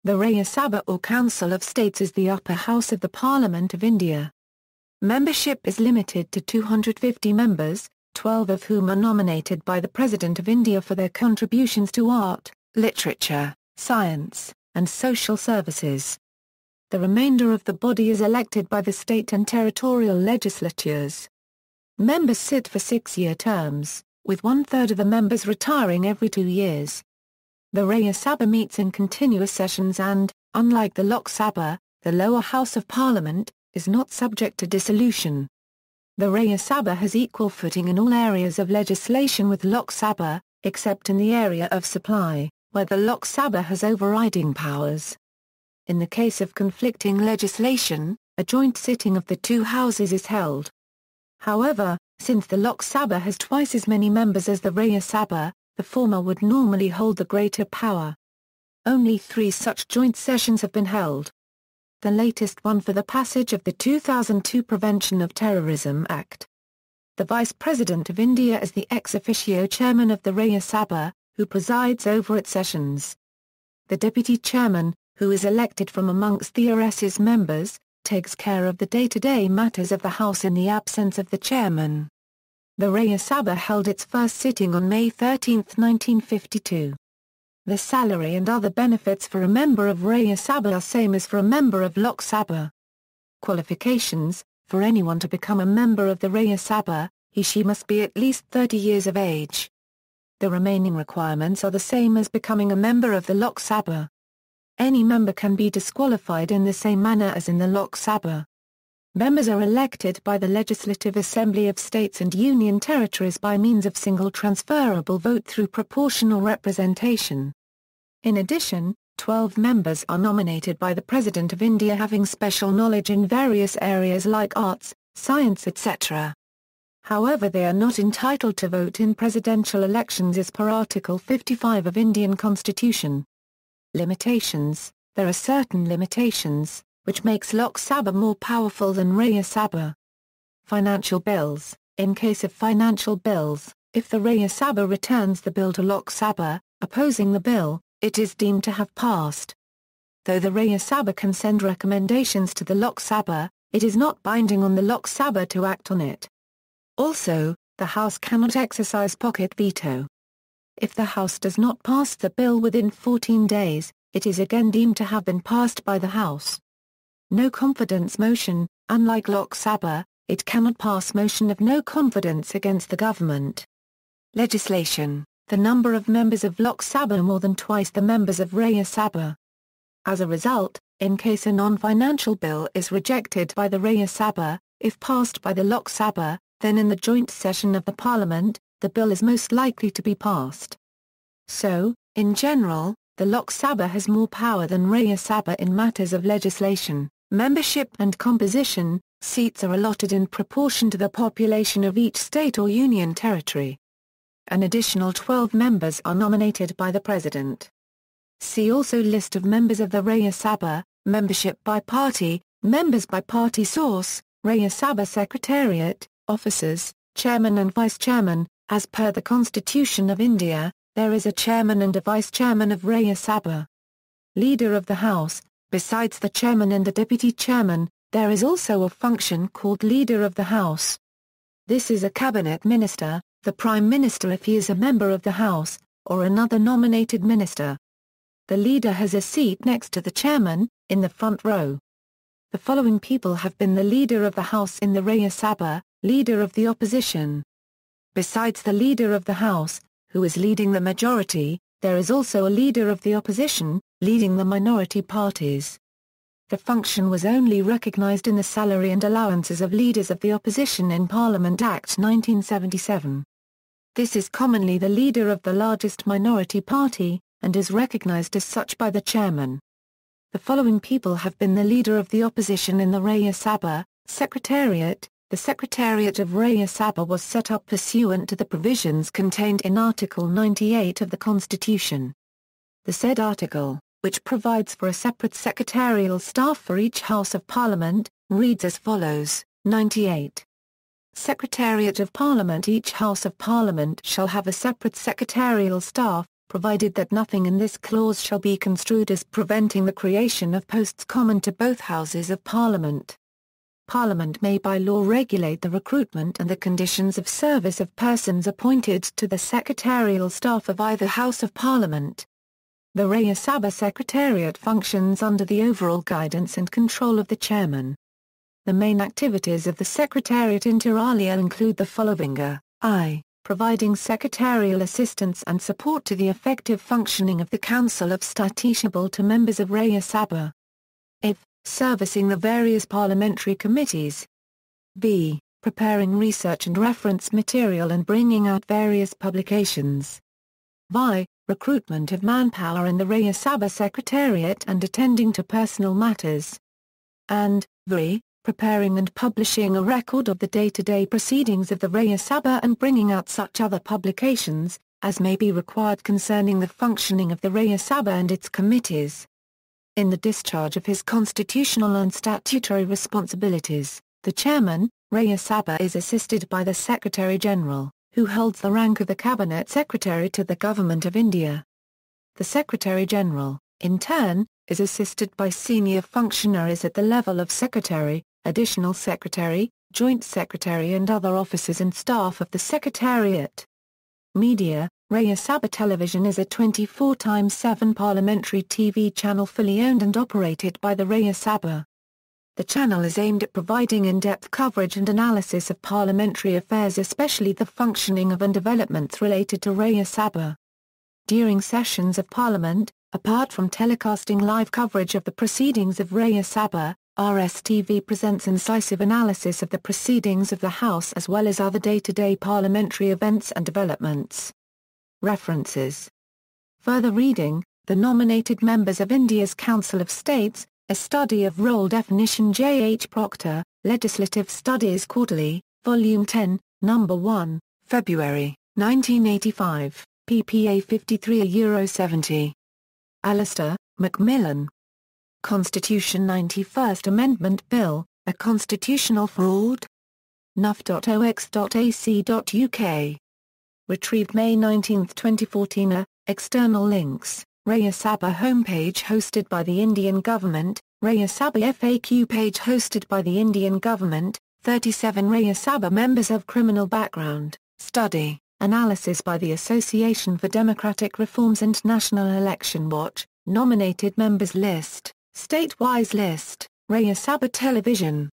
The Rajya Sabha or Council of States is the upper house of the Parliament of India. Membership is limited to 250 members, 12 of whom are nominated by the President of India for their contributions to art, literature, science, and social services. The remainder of the body is elected by the state and territorial legislatures. Members sit for 6-year terms, with 1/3 of the members retiring every 2 years. The Rajya Sabha meets in continuous sessions and, unlike the Lok Sabha, the lower house of Parliament, is not subject to dissolution. The Rajya Sabha has equal footing in all areas of legislation with Lok Sabha, except in the area of supply, where the Lok Sabha has overriding powers. In the case of conflicting legislation, a joint sitting of the two houses is held. However, since the Lok Sabha has twice as many members as the Rajya Sabha, the former would normally hold the greater power. Only 3 such joint sessions have been held. The latest one for the passage of the 2002 Prevention of Terrorism Act. The Vice President of India is the ex officio chairman of the Rajya Sabha, who presides over its sessions. The Deputy Chairman, who is elected from amongst the RS's members, takes care of the day-to-day matters of the House in the absence of the Chairman. The Rajya Sabha held its first sitting on May 13, 1952. The salary and other benefits for a member of Rajya Sabha are same as for a member of Lok Sabha. Qualifications: for anyone to become a member of the Rajya Sabha, he/she must be at least 30 years of age. The remaining requirements are the same as becoming a member of the Lok Sabha. Any member can be disqualified in the same manner as in the Lok Sabha. Members are elected by the Legislative Assembly of States and Union Territories by means of single transferable vote through proportional representation. In addition, 12 members are nominated by the President of India having special knowledge in various areas like arts, science etc. However, they are not entitled to vote in presidential elections as per Article 55 of Indian Constitution. Limitations: there are certain limitations, which makes Lok Sabha more powerful than Rajya Sabha. Financial bills: in case of financial bills, if the Rajya Sabha returns the bill to Lok Sabha, opposing the bill, it is deemed to have passed. Though the Rajya Sabha can send recommendations to the Lok Sabha, it is not binding on the Lok Sabha to act on it. Also, the House cannot exercise pocket veto. If the House does not pass the bill within 14 days, it is again deemed to have been passed by the House. No confidence motion: unlike Lok Sabha, it cannot pass motion of no confidence against the government. Legislation: the number of members of Lok Sabha are more than twice the members of Rajya Sabha. As a result, in case a non-financial bill is rejected by the Rajya Sabha, if passed by the Lok Sabha, then in the joint session of the Parliament, the bill is most likely to be passed. So, in general, the Lok Sabha has more power than Rajya Sabha in matters of legislation, membership and composition. Seats are allotted in proportion to the population of each state or union territory. An additional 12 members are nominated by the President. See also List of members of the Rajya Sabha, membership by party, members by party source, Rajya Sabha Secretariat, officers, Chairman and Vice-Chairman. As per the Constitution of India, there is a Chairman and a Vice-Chairman of Rajya Sabha. Leader of the House: besides the Chairman and the Deputy Chairman, there is also a function called Leader of the House. This is a cabinet minister, the Prime Minister if he is a member of the House, or another nominated minister. The leader has a seat next to the chairman, in the front row. The following people have been the Leader of the House in the Rajya Sabha: Leader of the Opposition. Besides the Leader of the House, who is leading the majority, there is also a Leader of the Opposition, leading the minority parties. The function was only recognised in the salary and allowances of leaders of the opposition in Parliament Act 1977. This is commonly the leader of the largest minority party, and is recognised as such by the chairman. The following people have been the Leader of the Opposition in the Rajya Sabha: Secretariat. The Secretariat of Rajya Sabha was set up pursuant to the provisions contained in Article 98 of the Constitution. The said article, which provides for a separate secretarial staff for each House of Parliament, reads as follows: 98. Secretariat of Parliament: each House of Parliament shall have a separate secretarial staff, provided that nothing in this clause shall be construed as preventing the creation of posts common to both Houses of Parliament. Parliament may by law regulate the recruitment and the conditions of service of persons appointed to the secretarial staff of either House of Parliament. The Rajya Sabha Secretariat functions under the overall guidance and control of the chairman. The main activities of the Secretariat inter alia include the following: I. Providing secretarial assistance and support to the effective functioning of the Council of Statistable to members of Rajya Sabha. If. Servicing the various parliamentary committees. B. Preparing research and reference material and bringing out various publications. Vi. Recruitment of manpower in the Rajya Sabha Secretariat and attending to personal matters. And, Vi. Preparing and publishing a record of the day-to-day proceedings of the Rajya Sabha and bringing out such other publications, as may be required concerning the functioning of the Rajya Sabha and its committees. In the discharge of his constitutional and statutory responsibilities, the chairman, Rajya Sabha, is assisted by the Secretary-General, who holds the rank of the Cabinet Secretary to the Government of India. The Secretary-General, in turn, is assisted by senior functionaries at the level of Secretary, Additional Secretary, Joint Secretary and other officers and staff of the Secretariat. Media. Rajya Sabha Television is a 24x7 parliamentary TV channel fully owned and operated by the Rajya Sabha. The channel is aimed at providing in-depth coverage and analysis of parliamentary affairs, especially the functioning of and developments related to Rajya Sabha. During sessions of Parliament, apart from telecasting live coverage of the proceedings of Rajya Sabha, RSTV presents incisive analysis of the proceedings of the House as well as other day-to-day parliamentary events and developments. References. Further reading: The Nominated Members of India's Council of States, A Study of Role Definition. J. H. Proctor, Legislative Studies Quarterly, Volume 10, No. 1, February, 1985, pp. 53–70. Alistair, Macmillan. Constitution 91st Amendment Bill, A Constitutional Fraud? nuf.ox.ac.uk. Retrieved May 19, 2014. External links: Rajya Sabha homepage hosted by the Indian government, Rajya Sabha FAQ page hosted by the Indian government, 37 Rajya Sabha members have criminal background, study, analysis by the Association for Democratic Reforms and National Election Watch, nominated members list, state-wise list, Rajya Sabha Television.